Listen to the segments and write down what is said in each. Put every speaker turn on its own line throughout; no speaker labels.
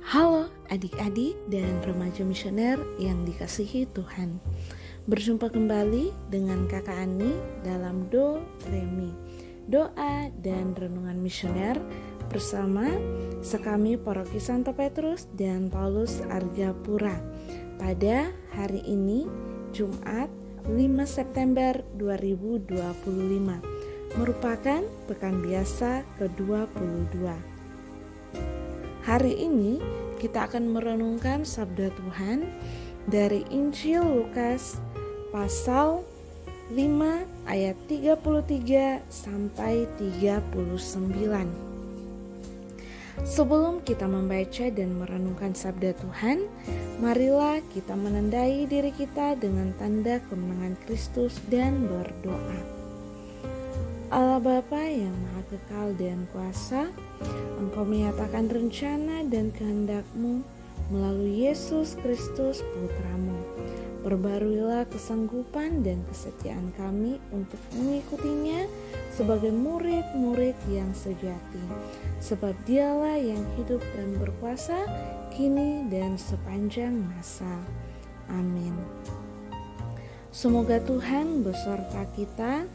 Halo adik-adik dan remaja misioner yang dikasihi Tuhan. Berjumpa kembali dengan Kakak Ani dalam Do Re Mi, doa dan renungan misioner bersama sekami Paroki Santo Petrus dan Paulus Argapura pada hari ini Jumat 5 September 2025 merupakan pekan biasa ke-22. Hari ini kita akan merenungkan sabda Tuhan dari Injil Lukas pasal 5 ayat 33 sampai 39. Sebelum kita membaca dan merenungkan sabda Tuhan, marilah kita menandai diri kita dengan tanda kemenangan Kristus dan berdoa. Allah Bapa yang Maha Kekal dan Kuasa, Engkau menyatakan rencana dan kehendak-Mu melalui Yesus Kristus Putra-Mu. Perbaruilah kesanggupan dan kesetiaan kami untuk mengikutinya sebagai murid-murid yang sejati, sebab Dialah yang hidup dan berkuasa kini dan sepanjang masa. Amin. Semoga Tuhan beserta kita.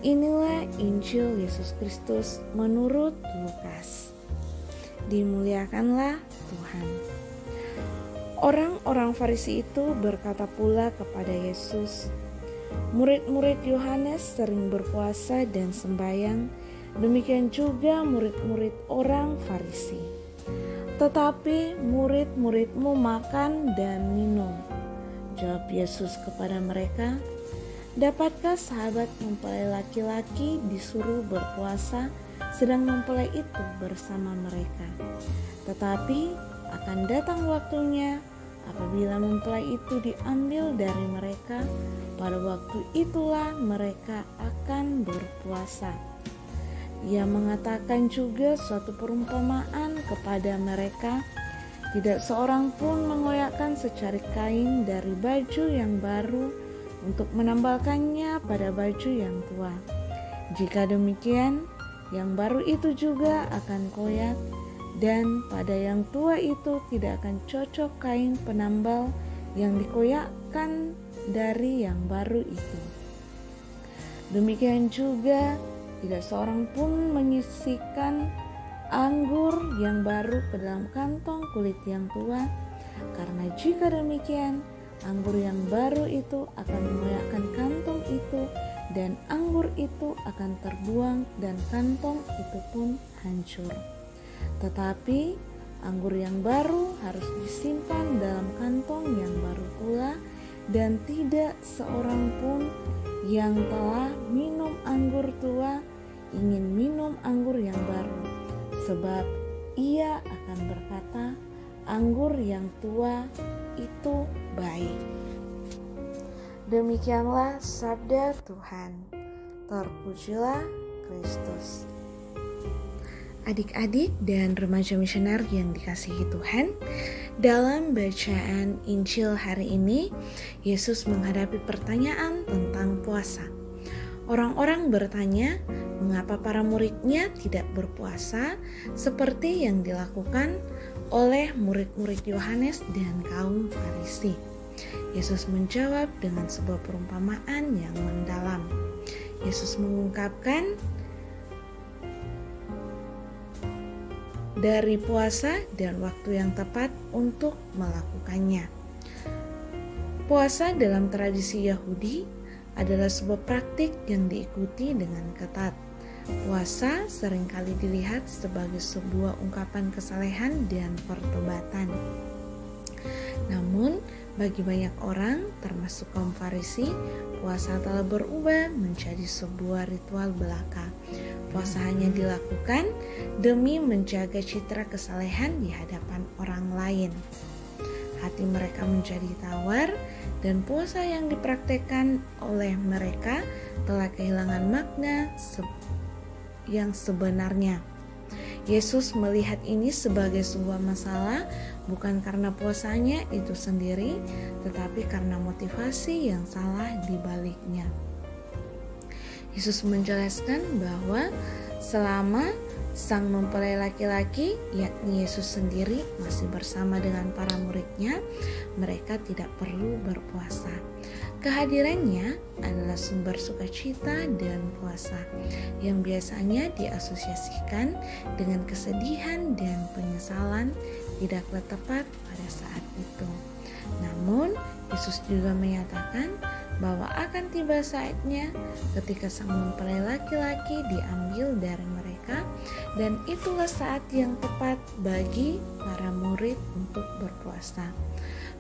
Inilah Injil Yesus Kristus menurut Lukas. Dimuliakanlah Tuhan. Orang-orang Farisi itu berkata pula kepada Yesus, "Murid-murid Yohanes sering berpuasa dan sembahyang, demikian juga murid-murid orang Farisi. Tetapi murid-murid-Mu makan dan minum." Jawab Yesus kepada mereka, "Dapatkah sahabat mempelai laki-laki disuruh berpuasa sedang mempelai itu bersama mereka? Tetapi akan datang waktunya apabila mempelai itu diambil dari mereka, pada waktu itulah mereka akan berpuasa." Ia mengatakan juga suatu perumpamaan kepada mereka, "Tidak seorang pun mengoyakkan secari kain dari baju yang baru untuk menambalkannya pada baju yang tua. Jika demikian, yang baru itu juga akan koyak, dan pada yang tua itu tidak akan cocok kain penambal yang dikoyakkan dari yang baru itu. Demikian juga tidak seorang pun menyisihkan anggur yang baru ke dalam kantong kulit yang tua, karena jika demikian, anggur yang baru itu akan mengoyakkan kantong itu, dan anggur itu akan terbuang dan kantong itu pun hancur. Tetapi anggur yang baru harus disimpan dalam kantong yang baru pula, dan tidak seorang pun yang telah minum anggur tua ingin minum anggur yang baru, sebab ia akan berkata, anggur yang tua itu baik." Demikianlah sabda Tuhan. Terpujilah Kristus. Adik-adik dan remaja misioner yang dikasihi Tuhan, dalam bacaan Injil hari ini, Yesus menghadapi pertanyaan tentang puasa. Orang-orang bertanya, mengapa para muridnya tidak berpuasa seperti yang dilakukan oleh murid-murid Yohanes dan kaum Farisi. Yesus menjawab dengan sebuah perumpamaan yang mendalam. Yesus mengungkapkan dari puasa dan waktu yang tepat untuk melakukannya. Puasa dalam tradisi Yahudi adalah sebuah praktik yang diikuti dengan ketat. Puasa seringkali dilihat sebagai sebuah ungkapan kesalehan dan pertobatan. Namun, bagi banyak orang, termasuk kaum Farisi, puasa telah berubah menjadi sebuah ritual belaka. Puasa hanya dilakukan demi menjaga citra kesalehan di hadapan orang lain. Hati mereka menjadi tawar, dan puasa yang dipraktekkan oleh mereka telah kehilangan makna yang sebenarnya. Yesus melihat ini sebagai sebuah masalah, bukan karena puasanya itu sendiri, tetapi karena motivasi yang salah di baliknya. Yesus menjelaskan bahwa selama Sang mempelai laki-laki, yakni Yesus sendiri, masih bersama dengan para muridnya. Mereka tidak perlu berpuasa. Kehadirannya adalah sumber sukacita dan puasa yang biasanya diasosiasikan dengan kesedihan dan penyesalan tidaklah tepat pada saat itu. Namun, Yesus juga menyatakan bahwa akan tiba saatnya ketika sang mempelai laki-laki diambil dari mereka, dan itulah saat yang tepat bagi para murid untuk berpuasa.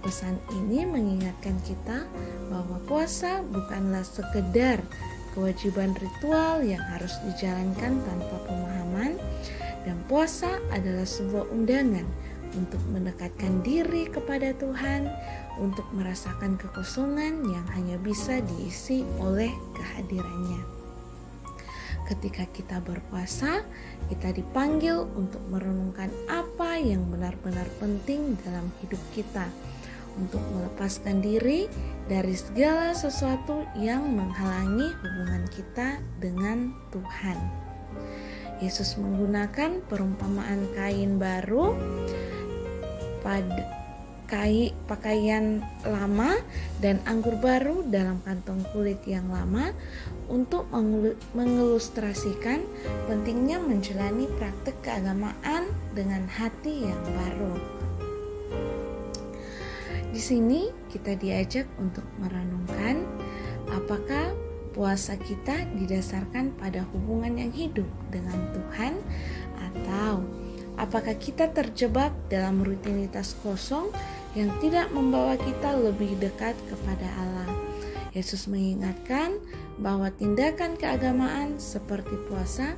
Pesan ini mengingatkan kita bahwa puasa bukanlah sekedar kewajiban ritual yang harus dijalankan tanpa pemahaman, dan puasa adalah sebuah undangan untuk mendekatkan diri kepada Tuhan, untuk merasakan kekosongan yang hanya bisa diisi oleh kehadirannya. Ketika kita berpuasa, kita dipanggil untuk merenungkan apa yang benar-benar penting dalam hidup kita, untuk melepaskan diri dari segala sesuatu yang menghalangi hubungan kita dengan Tuhan. Yesus menggunakan perumpamaan kain baru pada pakaian lama dan anggur baru dalam kantong kulit yang lama untuk mengilustrasikan pentingnya menjalani praktik keagamaan dengan hati yang baru. Di sini kita diajak untuk merenungkan apakah puasa kita didasarkan pada hubungan yang hidup dengan Tuhan, atau apakah kita terjebak dalam rutinitas kosong yang tidak membawa kita lebih dekat kepada Allah. Yesus mengingatkan bahwa tindakan keagamaan seperti puasa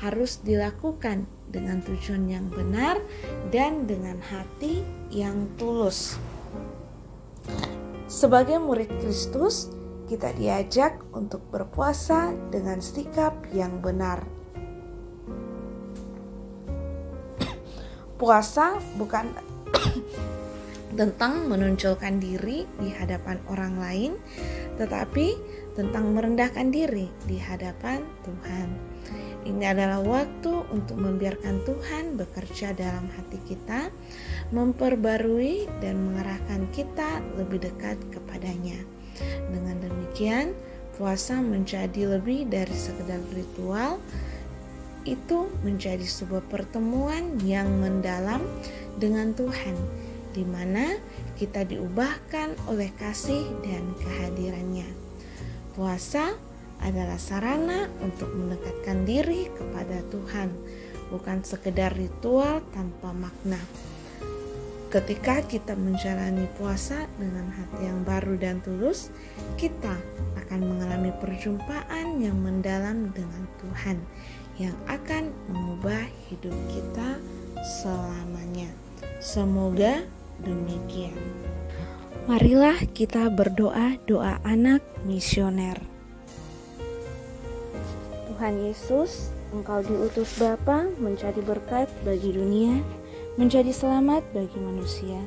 harus dilakukan dengan tujuan yang benar dan dengan hati yang tulus. Sebagai murid Kristus, kita diajak untuk berpuasa dengan sikap yang benar. Puasa bukan tentang menonjolkan diri di hadapan orang lain, tetapi tentang merendahkan diri di hadapan Tuhan. Ini adalah waktu untuk membiarkan Tuhan bekerja dalam hati kita, memperbarui dan mengarahkan kita lebih dekat kepadanya. Dengan demikian, puasa menjadi lebih dari sekedar ritual. Itu menjadi sebuah pertemuan yang mendalam dengan Tuhan, di mana kita diubahkan oleh kasih dan kehadirannya. Puasa adalah sarana untuk mendekatkan diri kepada Tuhan, bukan sekedar ritual tanpa makna. Ketika kita menjalani puasa dengan hati yang baru dan tulus, kita akan mengalami perjumpaan yang mendalam dengan Tuhan, yang akan mengubah hidup kita selamanya. Semoga demikian. Marilah kita berdoa doa anak misioner. Tuhan Yesus, Engkau diutus Bapa menjadi berkat bagi dunia, menjadi selamat bagi manusia.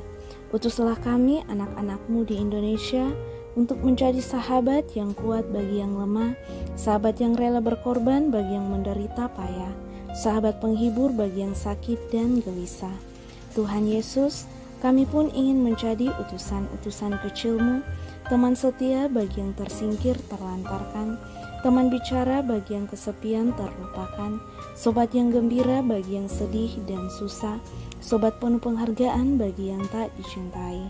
Utuslah kami anak-anak-Mu di Indonesia untuk menjadi sahabat yang kuat bagi yang lemah, sahabat yang rela berkorban bagi yang menderita payah, sahabat penghibur bagi yang sakit dan gelisah. Tuhan Yesus, kami pun ingin menjadi utusan-utusan kecil-Mu, teman setia bagi yang tersingkir terlantarkan, teman bicara bagi yang kesepian terlupakan, sobat yang gembira bagi yang sedih dan susah, sobat penuh penghargaan bagi yang tak dicintai.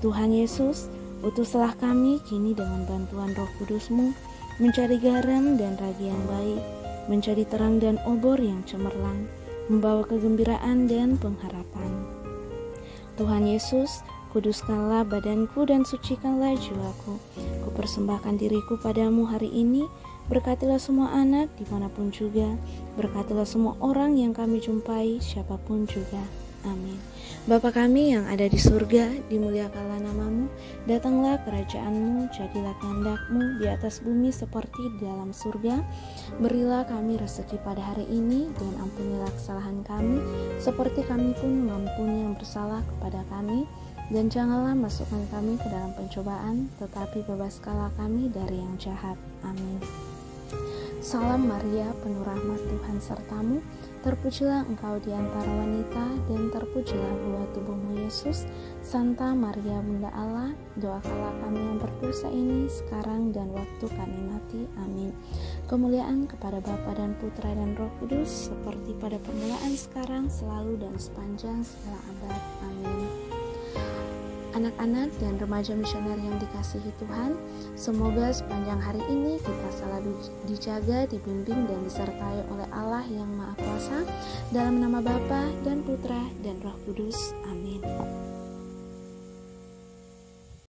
Tuhan Yesus, utuslah kami kini dengan bantuan Roh Kudus-Mu, mencari garam dan ragi yang baik, menjadi terang dan obor yang cemerlang, membawa kegembiraan dan pengharapan. Tuhan Yesus, kuduskanlah badanku dan sucikanlah jiwaku. Kupersembahkan diriku padamu hari ini. Berkatilah semua anak dimanapun juga. Berkatilah semua orang yang kami jumpai, siapapun juga. Amin. Bapa kami yang ada di surga, dimuliakanlah nama-Mu, datanglah kerajaan-Mu, jadilah kehendak-Mu di atas bumi seperti di dalam surga. Berilah kami rezeki pada hari ini, dan ampunilah kesalahan kami, seperti kami pun mengampuni yang bersalah kepada kami. Dan janganlah masukkan kami ke dalam pencobaan, tetapi bebaskanlah kami dari yang jahat. Amin. Salam Maria, penuh rahmat, Tuhan sertamu.
Terpujilah Engkau di antara wanita, dan terpujilah buah tubuhmu Yesus. Santa Maria Bunda Allah, doakanlah kami yang berdosa ini sekarang dan waktu kami mati. Amin. Kemuliaan kepada Bapa dan Putra dan Roh Kudus, seperti pada permulaan, sekarang, selalu, dan sepanjang segala abad. Amin. Anak-anak dan remaja misioner yang dikasihi Tuhan, semoga sepanjang hari ini kita selalu dijaga, dibimbing, dan disertai oleh Allah yang Maha Kuasa, dalam nama Bapa dan Putra dan Roh Kudus. Amin.